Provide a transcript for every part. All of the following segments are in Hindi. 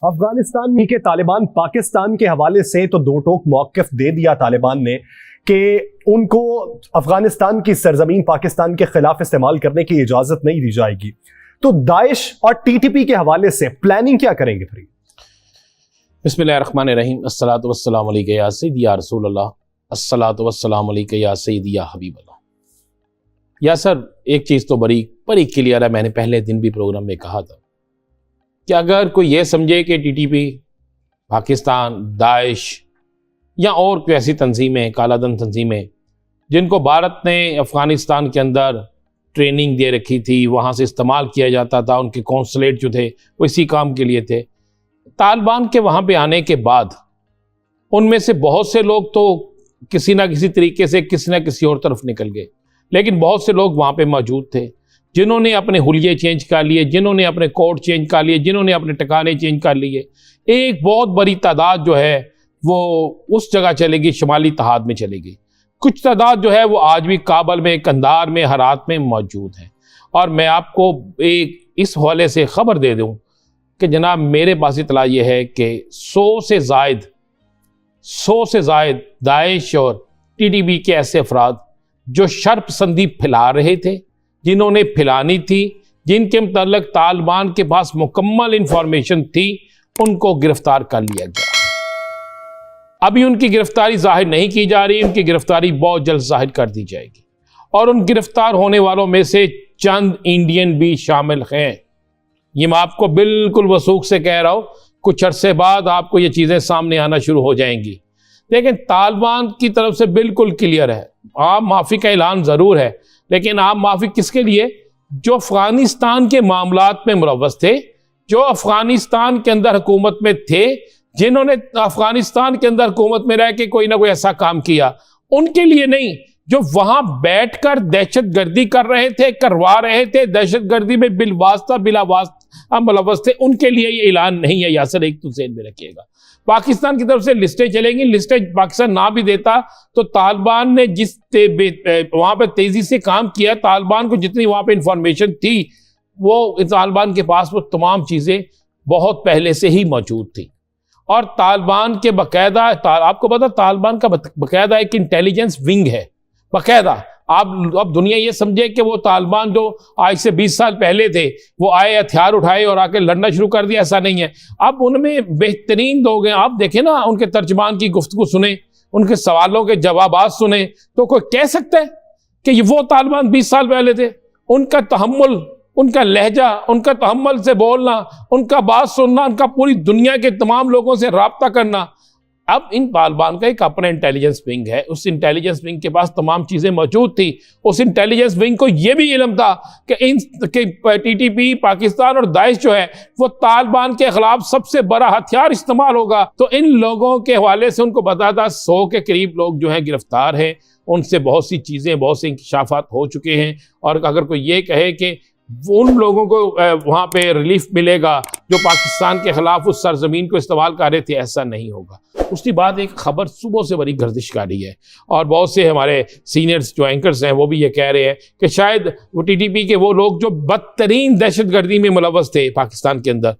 अफगानिस्तान के तालिबान पाकिस्तान के हवाले से तो दो टोक मौक़िफ़ दे दिया तालिबान ने कि उनको अफगानिस्तान की सरजमीन पाकिस्तान के खिलाफ इस्तेमाल करने की इजाजत नहीं दी जाएगी। तो दाइश और टीटीपी के हवाले से प्लानिंग क्या करेंगे फिर? बिस्मिल्लाहिर्रहमानिर्रहीम, अस्सलातु वस्सलामु अलैका या सय्यदी या रसूल अल्लाह, अस्सलातु वस्सलामु अलैका या सय्यदी या हबीब अल्लाह। या सर, एक चीज़ तो बड़ी क्लियर है, मैंने पहले दिन भी प्रोग्राम में कहा था कि अगर कोई ये समझे कि टीटीपी, पाकिस्तान, दाइश या और कोई ऐसी तंजीमें, कालाधन तंजीमें जिनको भारत ने अफ़गानिस्तान के अंदर ट्रेनिंग दे रखी थी, वहाँ से इस्तेमाल किया जाता था, उनके कौंसलेट जो थे वो इसी काम के लिए थे, तालिबान के वहाँ पे आने के बाद उनमें से बहुत से लोग तो किसी ना किसी तरीके से किसी ना किसी और तरफ निकल गए, लेकिन बहुत से लोग वहाँ पे मौजूद थे जिन्होंने अपने हुलिये चेंज कर लिए, जिन्होंने अपने कोड चेंज कर लिए, जिन्होंने अपने ठिकाने चेंज कर लिए। एक बहुत बड़ी तादाद जो है वो उस जगह चलेगी, शुमाली तहाद में चलेगी। कुछ तादाद जो है वो आज भी काबल में, कंधार में, हरात में मौजूद है। और मैं आपको एक इस हवाले से ख़बर दे दूँ कि जनाब, मेरे पास इतला ये है कि 100 से ज़ायद दाइश और टीटीपी के ऐसे अफराद जो शर्पसंदी फैला रहे थे, जिन्होंने फैलानी थी, जिनके मतलब तालिबान के पास मुकम्मल इंफॉर्मेशन थी, उनको गिरफ्तार कर लिया गया। अभी उनकी गिरफ्तारी जाहिर नहीं की जा रही, उनकी गिरफ्तारी बहुत जल्द जाहिर कर दी जाएगी। और उन गिरफ्तार होने वालों में से चंद इंडियन भी शामिल हैं। ये मैं आपको बिल्कुल वसूख से कह रहा हूं, कुछ अरसे बाद आपको ये चीज़ें सामने आना शुरू हो जाएंगी। लेकिन तालिबान की तरफ से बिल्कुल क्लियर है, आम माफ़ी का ऐलान ज़रूर है, लेकिन आम माफ़ी किसके लिए? जो अफ़गानिस्तान के मामलात में मुलव्वस थे, जो अफ़गानिस्तान के अंदर हुकूमत में थे, जिन्होंने अफ़गानिस्तान के अंदर हुकूमत में रह के कोई ना कोई ऐसा काम किया, उनके लिए नहीं। जो वहाँ बैठकर दहशत गर्दी कर रहे थे, करवा रहे थे, दहशत गर्दी में बिलवास्ता बिला वास्ता मुलव्वस थे, उनके लिए ये ऐलान नहीं है। यासर, एक तो ज़हन में रखिएगा, पाकिस्तान की तरफ से लिस्टें चलेंगी। लिस्टें पाकिस्तान ना भी देता तो तालिबान ने जिस वहाँ पे तेज़ी से काम किया, तालिबान को जितनी वहाँ पे इंफॉर्मेशन थी, वो तालिबान के पास वो तमाम चीज़ें बहुत पहले से ही मौजूद थी। और तालिबान के बाकायदा, आपको पता, तालिबान का बाकायदा एक इंटेलिजेंस विंग है, बाकायदा। आप अब दुनिया ये समझे कि वो तालिबान जो आज से 20 साल पहले थे, वो आए, हथियार उठाए और आके लड़ना शुरू कर दिया, ऐसा नहीं है। अब उनमें बेहतरीन लोग हैं। आप देखें ना, उनके तर्जमान की गुफ्तगू सुने, उनके सवालों के जवाबात सुने, तो कोई कह सकता है कि ये वो तालिबान 20 साल पहले थे? उनका तहम्मुल, उनका लहजा, उनका तहम्मुल से बोलना, उनका बात सुनना, उनका पूरी दुनिया के तमाम लोगों से राब्ता करना। अब इन तालिबान का एक अपना इंटेलिजेंस विंग है, उस इंटेलिजेंस विंग के पास तमाम चीज़ें मौजूद थी। उस इंटेलिजेंस विंग को यह भी इल्म था कि टीटीपी, पाकिस्तान और दाइश जो है वो तालिबान के खिलाफ सबसे बड़ा हथियार इस्तेमाल होगा। तो इन लोगों के हवाले से उनको पता था 100 के करीब लोग जो हैं गिरफ्तार हैं, उनसे बहुत सी चीज़ें, बहुत से इंकशाफात हो चुके हैं। और अगर कोई ये कहे कि उन लोगों को वहाँ पे रिलीफ मिलेगा जो पाकिस्तान के खिलाफ उस सरजमीन को इस्तेमाल कर रहे थे, ऐसा नहीं होगा। उसके बाद एक खबर सुबह से बड़ी गर्दिशकारी है, और बहुत से हमारे सीनियर्स जो एंकर्स हैं वो भी ये कह रहे हैं कि शायद वो टीटीपी के वो लोग जो बदतरीन दहशतगर्दी में मुलव्वस थे पाकिस्तान के अंदर,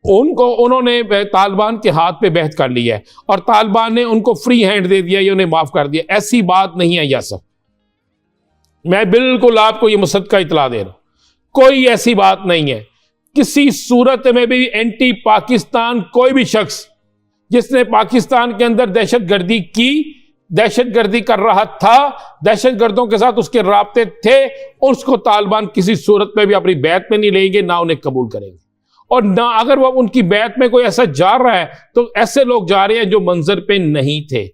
उन्होंने तालिबान के हाथ पे बेहत कर लिया है और तालिबान ने उनको फ्री हैंड दे दिया, ये उन्हें माफ़ कर दिया। ऐसी बात नहीं है यासर, मैं बिल्कुल आपको ये मुसद्दका इतला दे रहा हूँ, कोई ऐसी बात नहीं है। किसी सूरत में भी एंटी पाकिस्तान कोई भी शख्स जिसने पाकिस्तान के अंदर दहशतगर्दी की, दहशतगर्दी कर रहा था, दहशतगर्दों के साथ उसके राब्ते थे, उसको तालिबान किसी सूरत में भी अपनी बैत में नहीं लेंगे, ना उन्हें कबूल करेंगे। और ना अगर वो उनकी बैत में कोई ऐसा जा रहा है तो ऐसे लोग जा रहे हैं जो मंजर पे नहीं थे,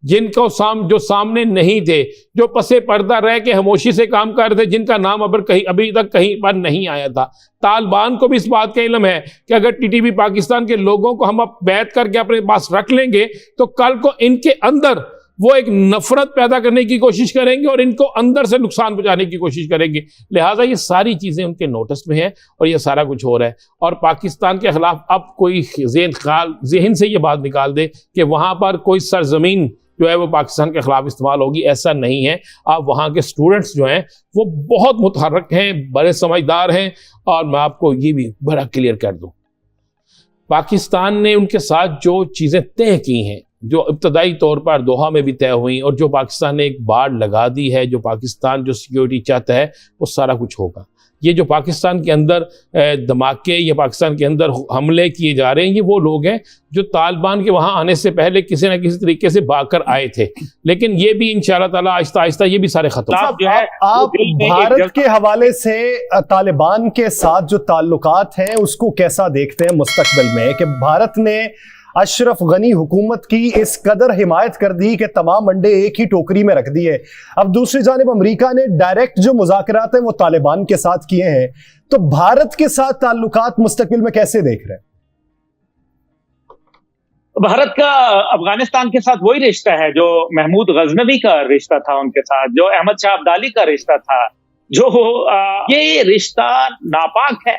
जिनको जो सामने नहीं थे, जो पसे पर्दा रह के खामोशी से काम कर रहे थे, जिनका नाम अभी तक कहीं पर नहीं आया था। तालिबान को भी इस बात का इल्म है कि अगर टीटीपी पाकिस्तान के लोगों को हम अब बैत करके अपने पास रख लेंगे तो कल को इनके अंदर वो एक नफरत पैदा करने की कोशिश करेंगे और इनको अंदर से नुकसान पहुंचाने की कोशिश करेंगे। लिहाजा ये सारी चीज़ें उनके नोटिस में हैं और ये सारा कुछ हो रहा है। और पाकिस्तान के खिलाफ अब कोई जहन से ये बात निकाल दे कि वहाँ पर कोई सरजमीन जो है वो पाकिस्तान के खिलाफ इस्तेमाल होगी, ऐसा नहीं है। आप वहाँ के स्टूडेंट्स जो हैं वो बहुत मुतहर्रिक हैं, बड़े समझदार हैं। और मैं आपको ये भी बड़ा क्लियर कर दूँ, पाकिस्तान ने उनके साथ जो चीज़ें तय की हैं, जो इब्तदाई तौर पर दोहा में भी तय हुई, और जो पाकिस्तान ने एक बाड़ लगा दी है, जो पाकिस्तान जो सिक्योरिटी चाहता है वो सारा कुछ होगा। ये जो पाकिस्तान के अंदर धमाके या पाकिस्तान के अंदर हमले किए जा रहे हैं, ये वो लोग हैं जो तालिबान के वहाँ आने से पहले किसी न किसी तरीके से भागकर आए थे, लेकिन ये भी इंशाअल्लाह ताला आहिस्ता आहिस्ता ये भी सारे खत्म। आप भारत के हवाले से तालिबान के साथ जो ताल्लुकात हैं उसको कैसा देखते हैं मुस्तकबिल में, कि भारत ने अशरफ गनी हुकूमत की इस कदर हिमायत कर दी कि तमाम अंडे एक ही टोकरी में रख दिए। अब दूसरी जानिब अमेरिका ने डायरेक्ट जो मुज़ाकरात हैं वो तालिबान के साथ किए हैं, तो भारत के साथ ताल्लुकात मुस्तकबिल में कैसे देख रहे हैं? भारत का अफगानिस्तान के साथ वही रिश्ता है जो महमूद गजनवी का रिश्ता था उनके साथ, जो अहमद शाह अब्दाली का रिश्ता था, जो ये रिश्ता नापाक है,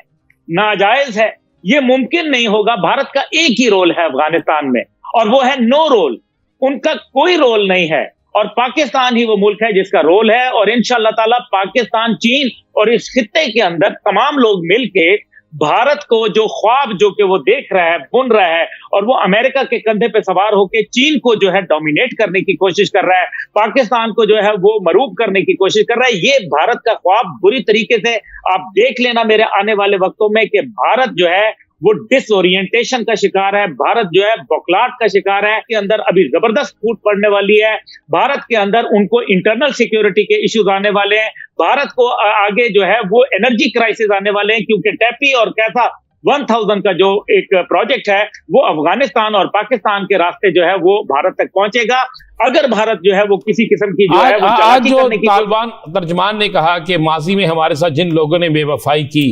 नाजायज है। ये मुमकिन नहीं होगा। भारत का एक ही रोल है अफगानिस्तान में, और वो है नो रोल। उनका कोई रोल नहीं है, और पाकिस्तान ही वो मुल्क है जिसका रोल है। और इंशाअल्लाह ताला पाकिस्तान, चीन और इस खित्ते के अंदर तमाम लोग मिलके भारत को जो ख्वाब जो कि वो देख रहा है, बुन रहा है, और वो अमेरिका के कंधे पे सवार होकर चीन को जो है डोमिनेट करने की कोशिश कर रहा है, पाकिस्तान को जो है वो मरूब करने की कोशिश कर रहा है। ये भारत का ख्वाब बुरी तरीके से आप देख लेना मेरे आने वाले वक्तों में कि भारत जो है वो डिसओरिएंटेशन का शिकार है, भारत जो है बौखलाहट का शिकार है, के अंदर अभी जबरदस्त फूट पड़ने वाली है। भारत के अंदर उनको इंटरनल सिक्योरिटी के इश्यूज आने वाले हैं, भारत को आगे जो है वो एनर्जी क्राइसिस आने वाले हैं, क्योंकि टैपी और कैसा 1000 का जो एक प्रोजेक्ट है वो अफगानिस्तान और पाकिस्तान के रास्ते जो है वो भारत तक पहुंचेगा। अगर भारत जो है वो किसी किस्म की जो है वो आज जो तालिबान तर्जमान ने कहा कि माजी में हमारे साथ जिन लोगों ने बेवफाई की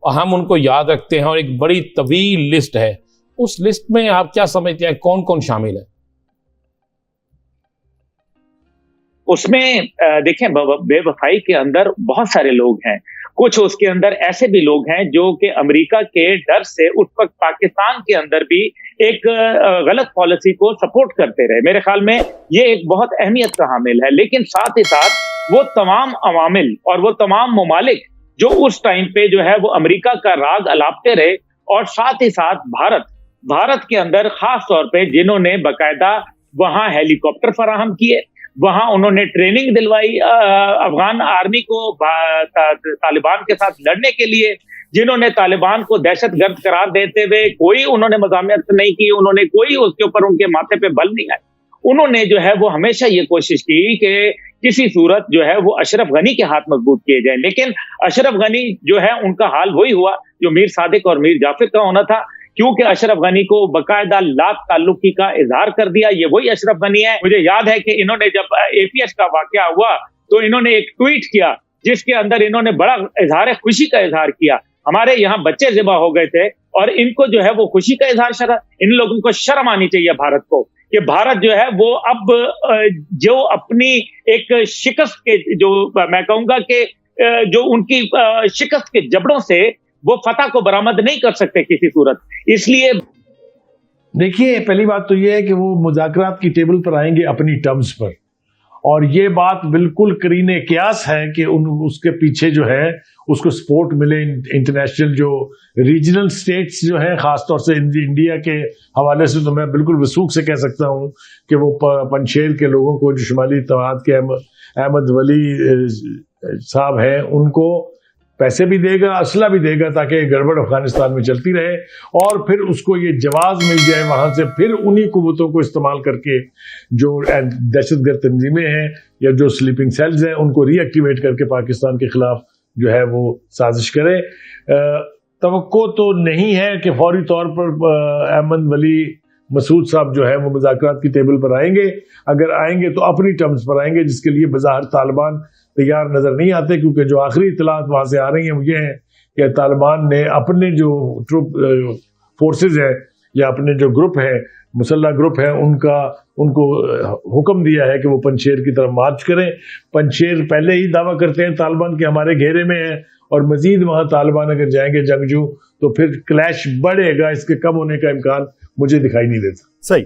हम उनको याद रखते हैं, और एक बड़ी तवील लिस्ट है, उस लिस्ट में आप क्या समझते हैं कौन कौन शामिल है? उसमें देखें, बेवफाई के अंदर बहुत सारे लोग हैं। कुछ उसके अंदर ऐसे भी लोग हैं जो कि अमेरिका के डर से उस वक्त पाकिस्तान के अंदर भी एक गलत पॉलिसी को सपोर्ट करते रहे। मेरे ख्याल में ये एक बहुत अहमियत का हामिल है। लेकिन साथ ही साथ वो तमाम अवामिल और वो तमाम ममालिक जो उस टाइम पे जो है वो अमेरिका का राग अलापते रहे, और साथ ही साथ भारत के अंदर खास तौर पे जिन्होंने बकायदा वहां हेलीकॉप्टर फराहम किए, वहां उन्होंने ट्रेनिंग दिलवाई अफगान आर्मी को तालिबान के साथ लड़ने के लिए, जिन्होंने तालिबान को दहशतगर्द करार देते हुए कोई उन्होंने मज़ामत नहीं की, उन्होंने कोई उसके ऊपर उनके माथे पे बल नहीं आया। उन्होंने जो है वो हमेशा ये कोशिश की कि किसी सूरत जो है वो अशरफ गनी के हाथ मजबूत किए जाए। लेकिन अशरफ गनी जो है उनका हाल वही हुआ जो मीर सादिक और मीर जाफिर का होना था, क्योंकि अशरफ गनी को बकायदा लात ताल्लुकी का इजहार कर दिया। ये वही अशरफ गनी है। मुझे याद है कि इन्होंने जब APH का वाकया हुआ तो इन्होंने एक ट्वीट किया जिसके अंदर इन्होंने बड़ा इजहार खुशी का इजहार किया, हमारे यहाँ बच्चे ज़िबा हो गए थे, और इनको जो है वो खुशी का इजहार, इन लोगों को शर्म आनी चाहिए भारत को, कि भारत जो है वो अब जो अपनी एक शिकस्त के, जो मैं कहूंगा कि जो उनकी शिकस्त के जबड़ों से वो फतह को बरामद नहीं कर सकते किसी सूरत। इसलिए देखिए, पहली बात तो ये है कि वो मुज़ाकरात की टेबल पर आएंगे अपनी टर्म्स पर, और ये बात बिल्कुल करीने क़यास है कि उसके पीछे जो है उसको सपोर्ट मिले इंटरनेशनल जो रीजनल स्टेट्स जो हैं, ख़ासतौर से इंडिया के हवाले से तो मैं बिल्कुल वसूख से कह सकता हूँ कि वो पंशेर के लोगों को, जो शुमाली इत्तेहाद के अहमद वली साहब हैं, उनको पैसे भी देगा, असला भी देगा, ताकि गड़बड़ अफगानिस्तान में चलती रहे, और फिर उसको ये जवाब मिल जाए वहाँ से, फिर उन्हीं कुव्वतों को इस्तेमाल करके जो दहशतगर्द तंजीमें हैं या जो स्लीपिंग सेल्स हैं उनको रीएक्टिवेट करके पाकिस्तान के खिलाफ जो है वो साजिश करे। तवक्को तो नहीं है कि फौरी तौर पर अहमद वली मसूद साहब जो है वो मुज़ाकरात की टेबल पर आएंगे। अगर आएंगे तो अपनी टर्म्स पर आएंगे, जिसके लिए बज़ाहिर तालिबान तैयार नज़र नहीं आते, क्योंकि जो आखिरी इत्तलात वहाँ से आ रही हैं वो ये हैं कि तालिबान ने अपने जो ट्रुप फोर्सेज हैं या अपने जो ग्रुप हैं, मुसल्ला ग्रुप हैं, उनको हुक्म दिया है कि वो पंशेर की तरफ मार्च करें। पंशेर पहले ही दावा करते हैं तालिबान के हमारे घेरे में है, और मजीद वहाँ तालिबान अगर जाएंगे जंगजू तो फिर क्लैश बढ़ेगा, इसके कम होने का इम्कान मुझे दिखाई नहीं देता। सही।